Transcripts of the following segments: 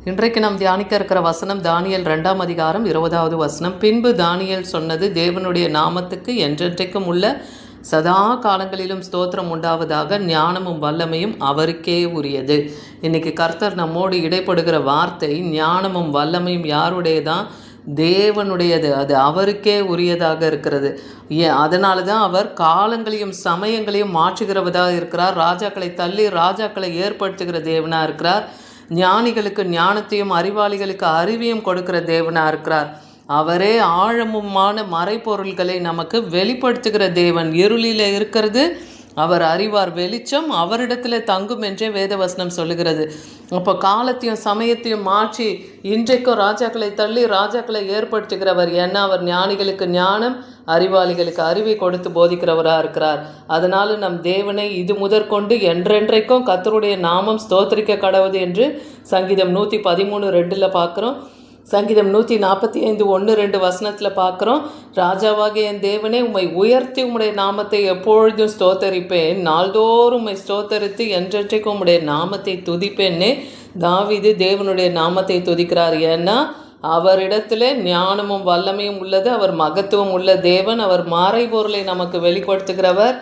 இன்றைக்கு நாம் தியானிக்க இருக்கிற வசனம் தானியேல் 2ஆம் அதிகாரம் 20வது வசனம். பின்பு தானியேல் சொன்னது, தேவனுடைய நாமத்துக்கு என்றென்றைக்கும் உள்ள சதா காலங்களிலும் ஸ்தோத்திரம் உண்டாவதாக, ஞானமும் வல்லமையும் அவருக்கே உரியது. இன்னைக்கு கர்த்தர் நம்மோடு இடைப்படுகிற வார்த்தை, ஞானமும் வல்லமையும் யாருடையதான்? தேவனுடையது. அது அவருக்கே உரியதாக இருக்கிறது. அதனால தான் அவர் காலங்களையும் சமயங்களையும் மாற்றுகிறவதாக இருக்கிறார். ராஜாக்களை தள்ளி ராஜாக்களை ஏற்படுத்துகிற தேவனாக இருக்கிறார். ஞானிகளுக்கு ஞானத்தையும் அறிவாளிகளுக்கு அறிவையும் கொடுக்கிற தேவனாக இருக்கிறார். அவரே ஆழமுமான மறைப்பொருள்களை நமக்கு வெளிப்படுத்துகிற தேவன். இருளில் இருக்கிறது அவர் அறிவார், வெளிச்சம் அவரிடத்தில் தங்கும் என்றே வேதவசனம் சொல்லுகிறது. அப்போ காலத்தையும் சமயத்தையும் மாற்றி இன்றைக்கும் ராஜாக்களை தள்ளி ராஜாக்களை ஏற்படுத்துகிறவர். ஏன்னா அவர் ஞானிகளுக்கு ஞானம், அறிவாளிகளுக்கு அறிவை கொடுத்து போதிக்கிறவராக இருக்கிறார். அதனால நம் தேவனை இது முதற்கொண்டு என்றென்றைக்கும் கர்த்தருடைய நாமம் ஸ்தோத்திரிக்க கடவுது என்று சங்கீதம் 113:2 பார்க்குறோம். சங்கீதம் 145:1-2 வசனத்தில் பார்க்குறோம். ராஜாவாகிய என் தேவனே, உம்மை உயர்த்தி உம்முடைய நாமத்தை எப்பொழுதும் ஸ்தோத்தரிப்பேன், நாள்தோறும் உம்மை ஸ்தோத்தரித்து என்றென்றைக்கும் உம்முடைய நாமத்தை துதிப்பேன்னே தாவீது தேவனுடைய நாமத்தை துதிக்கிறார். ஏன்னா அவரிடத்துல ஞானமும் வல்லமையும் உள்ளது. அவர் மகத்துவம் உள்ள தேவன். அவர் மறைபொருளை நமக்கு வெளிப்படுத்துகிறவர்.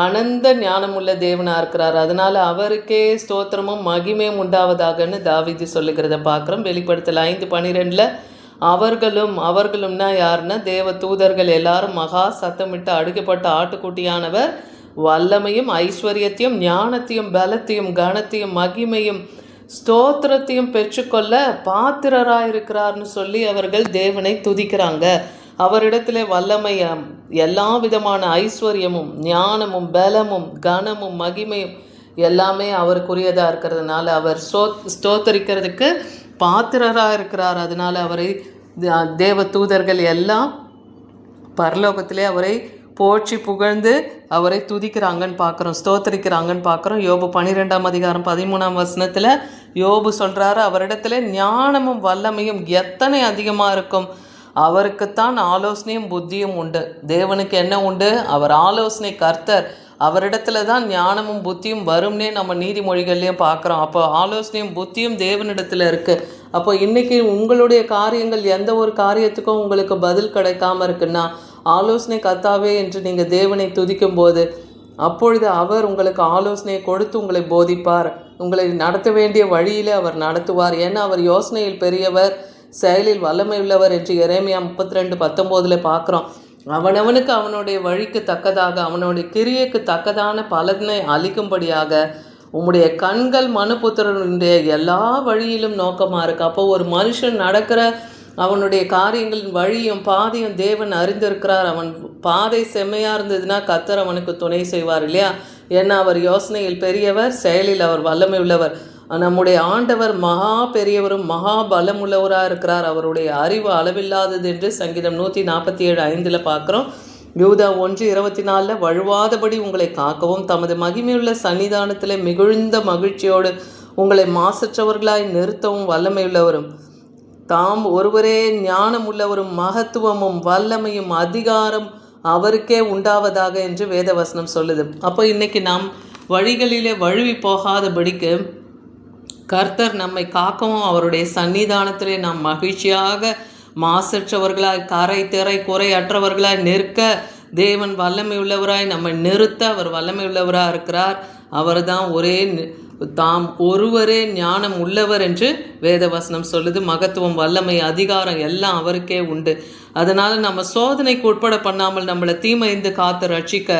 அனந்த ஞானம் உள்ள தேவனாக இருக்கிறார். அதனால் அவருக்கே ஸ்தோத்திரமும் மகிமையும் உண்டாவதாகன்னு தாவீது சொல்லுகிறத பார்க்குறோம். வெளிப்படுத்தல் 5:12 அவர்களும்னா யாருன்னா தேவ தூதர்கள் எல்லாரும் மகா சத்தமிட்டு அடுக்கப்பட்ட ஆட்டுக்குட்டியானவர் வல்லமையும் ஐஸ்வர்யத்தையும் ஞானத்தையும் பலத்தையும் கனத்தையும் மகிமையும் ஸ்தோத்திரத்தையும் பெற்றுக்கொள்ள பாத்திரராயிருக்கிறார்னு சொல்லி அவர்கள் தேவனை துதிக்கிறாங்க. அவரிடத்துல வல்லமை, எல்லா விதமான ஐஸ்வர்யமும் ஞானமும் பலமும் கனமும் மகிமையும் எல்லாமே அவருக்குரியதாக இருக்கிறதுனால அவர் ஸ்தோத்தரிக்கிறதுக்கு பாத்திரராக இருக்கிறார். அதனால் அவரை தேவ தூதர்கள் எல்லாம் பரலோகத்திலே அவரை போற்றி புகழ்ந்து அவரை துதிக்கிறாங்கன்னு பார்க்குறோம், ஸ்தோத்தரிக்கிறாங்கன்னு பார்க்குறோம். யோபு 12ஆம் அதிகாரம் 13ஆம் வசனத்தில் யோபு சொல்கிறாரு, அவரிடத்துல ஞானமும் வல்லமையும் எத்தனை அதிகமாக இருக்கும், அவருக்குத்தான் ஆலோசனையும் புத்தியும் உண்டு. தேவனுக்கு என்ன உண்டு? அவர் ஆலோசனை கர்த்தர். அவரிடத்துல தான் ஞானமும் புத்தியும் வரும்னே நம்ம நீதிமொழிகள்லையும் பார்க்குறோம். அப்போ ஆலோசனையும் புத்தியும் தேவனிடத்தில் இருக்குது. அப்போ இன்றைக்கி உங்களுடைய காரியங்கள் எந்த ஒரு காரியத்துக்கும் உங்களுக்கு பதில் கிடைக்காம இருக்குன்னா, ஆலோசனை கர்த்தாவே என்று நீங்கள் தேவனை துதிக்கும் போது அப்பொழுது அவர் உங்களுக்கு ஆலோசனையை கொடுத்து உங்களை போதிப்பார். உங்களை நடத்த வேண்டிய வழியில் அவர் நடத்துவார். ஏன்னா அவர் யோசனையில் பெரியவர், செயலில் வல்லமை உள்ளவர் என்று எரேமியா 32:19 பார்க்குறோம். அவனவனுக்கு அவனுடைய வழிக்கு தக்கதாக அவனுடைய கிரியைக்கு தக்கதான பலனை அளிக்கும்படியாக உம்முடைய கண்கள் மனுபுத்திரனுடைய எல்லா வழியிலும் நோக்கமாக இருக்கு. அப்போ ஒரு மனுஷன் நடக்கிற அவனுடைய காரியங்களின் வழியும் பாதையும் தேவன் அறிந்திருக்கிறார். அவன் பாதை செம்மையாக இருந்ததுன்னா கர்த்தர் அவனுக்கு துணை செய்வார் இல்லையா? ஏன்னா அவர் யோசனையில் பெரியவர், செயலில் அவர் வல்லமை உள்ளவர். நம்முடைய ஆண்டவர் மகா பெரியவரும் மகா பலம் உள்ளவராக இருக்கிறார். அவருடைய அறிவு அளவில்லாதது என்று சங்கீதம் 147:5 பார்க்குறோம். யூதா 1:24 வழுவாதபடி உங்களை காக்கவும் தமது மகிமையுள்ள சன்னிதானத்தில் மிகுந்த மகிழ்ச்சியோடு உங்களை மாசற்றவர்களாய் நிறுத்தவும் வல்லமையுள்ளவரும் தாம் ஒருவரே ஞானம் உள்ளவரும் மகத்துவமும் வல்லமையும் அதிகாரம் அவருக்கே உண்டாவதாக என்று வேதவசனம் சொல்லுது. அப்போ இன்னைக்கு நாம் வழிகளிலே வழுவி போகாதபடிக்கு கர்த்தர் நம்மை காக்கவும் அவருடைய சன்னிதானத்திலே நாம் மகிழ்ச்சியாக மாசற்றவர்களாய் கரை திரை குறை அற்றவர்களாய் நிற்க தேவன் வல்லமை உள்ளவராய் நம்மை நிறுத்த அவர் வல்லமை உள்ளவராக இருக்கிறார். அவர் தான் தாம் ஒருவரே ஞானம் உள்ளவர் என்று வேதவசனம் சொல்லுது. மகத்துவம் வல்லமை அதிகாரம் எல்லாம் அவருக்கே உண்டு. அதனால் நம்ம சோதனைக்கு உட்பட பண்ணாமல் நம்மளை தீமைந்து காத்து ரட்சிக்க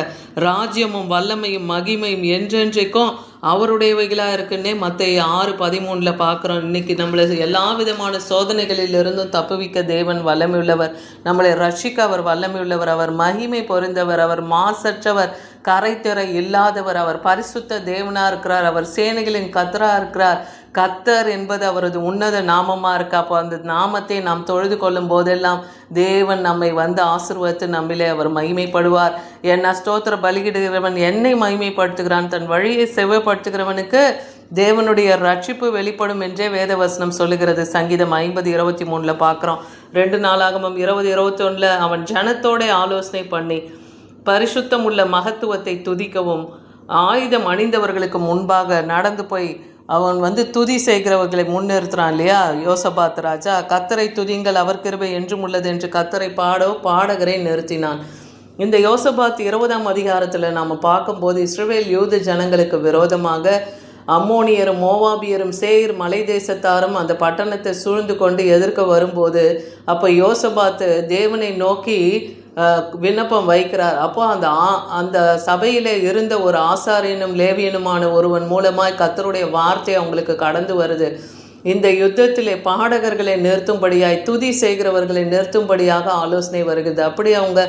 ராஜ்யமும் வல்லமையும் மகிமையும் என்றென்றைக்கும் அவருடையவைகளாக இருக்குன்னே மத்தேயு 6:13 பார்க்குறோம். இன்றைக்கி நம்மளை எல்லா விதமான சோதனைகளில் இருந்தும் தப்புவிக்க தேவன் வல்லமை உள்ளவர். நம்மளை ரட்சிக்க அவர் வல்லமை உள்ளவர். அவர் மகிமை பொருந்தவர். அவர் மாசற்றவர், கரைத்திரை இல்லாதவர். அவர் பரிசுத்த தேவனாக இருக்கிறார். அவர் சேனைகளின் கர்த்தராக இருக்கிறார். கர்த்தர் என்பது அவரது உன்னத நாமமாக இருக்கா. அப்போ அந்த நாமத்தை நாம் தொழுது கொள்ளும் போதெல்லாம் தேவன் நம்மை வந்து ஆசீர்வதித்து நம்மிலே அவர் மகிமைப்படுவார். ஏன்னா ஸ்தோத்திர பலியிடுகிறவன் என்னை மகிமைப்படுத்துகிறான், தன் வழியை செவ்வாய்ப்படுத்துகிறவனுக்கு தேவனுடைய ரட்சிப்பு வெளிப்படும் என்றே வேதவசனம் சொல்லுகிறது. சங்கீதம் 50:23 பார்க்குறோம். 2 நாளாகமம் 20:21 அவன் ஜனத்தோட ஆலோசனை பண்ணி பரிசுத்தம் உள்ள மகத்துவத்தை துதிக்கவும் ஆயுதம் அணிந்தவர்களுக்கு முன்பாக நடந்து போய் அவன் துதி செய்கிறவர்களை முன்னிறுத்துறான் இல்லையா? யோசபாத் ராஜா, கர்த்தரை துதிங்கள், அவர் கிருபை என்றும் உள்ளது என்று கர்த்தரை பாடகரை நிறுத்தினான். இந்த யோசபாத் 20ஆம் அதிகாரத்தில் நாம் பார்க்கும்போது இஸ்ரவேல் யூத ஜனங்களுக்கு விரோதமாக அம்மோனியரும் மோவாபியரும் சேயீர் மலை தேசத்தாரும் அந்த பட்டணத்தை சூழ்ந்து கொண்டு எதிர்க்க வரும்போது அப்போ யோசபாத்து தேவனை நோக்கி விண்ணப்பம் வைக்கிறார். அப்போ அந்த சபையில் இருந்த ஒரு ஆசாரியனும் லேவியனுமான ஒருவன் மூலமாய் கர்த்தருடைய வார்த்தை அவங்களுக்கு கடந்து வருது. இந்த யுத்தத்திலே பாடகர்களை நிறுத்தும்படியாய், துதி செய்கிறவர்களை நிறுத்தும்படியாக ஆலோசனை வருகிறது. அப்படி அவங்க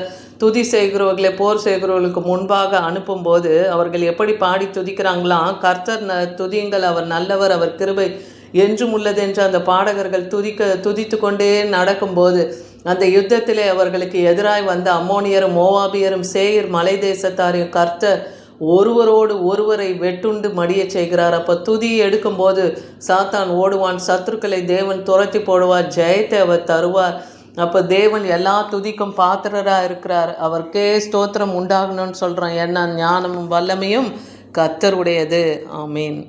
துதி செய்கிறவர்களை போர் செய்கிறவர்களுக்கு முன்பாக அனுப்பும்போது அவர்கள் எப்படி பாடி துதிக்கிறாங்களாம், கர்த்தர் துதியுங்கள், அவர் நல்லவர், அவர் கிருபை என்றும் உள்ளது என்று அந்த பாடகர்கள் துதித்து கொண்டே நடக்கும்போது அந்த யுத்தத்திலே அவர்களுக்கு எதிராய் வந்த அம்மோனியரும் மோவாபியரும் சேயீர் மலை தேசத்தாரையும் கர்த்தர் ஒருவரோடு ஒருவரை வெட்டுண்டு மடிய செய்கிறார். அப்போ துதி எடுக்கும்போது சாத்தான் ஓடுவான், சத்துருக்களை தேவன் துரத்தி போடுவார், ஜெயத்தை அவர் தருவார். அப்போ தேவன் எல்லா துதிக்கும் பாத்திரராக இருக்கிறார். அவருக்கே ஸ்தோத்திரம் உண்டாகணும்னு சொல்கிறோம். ஏன்னா ஞானமும் வல்லமையும் கர்த்தருடையது. ஆமீன்.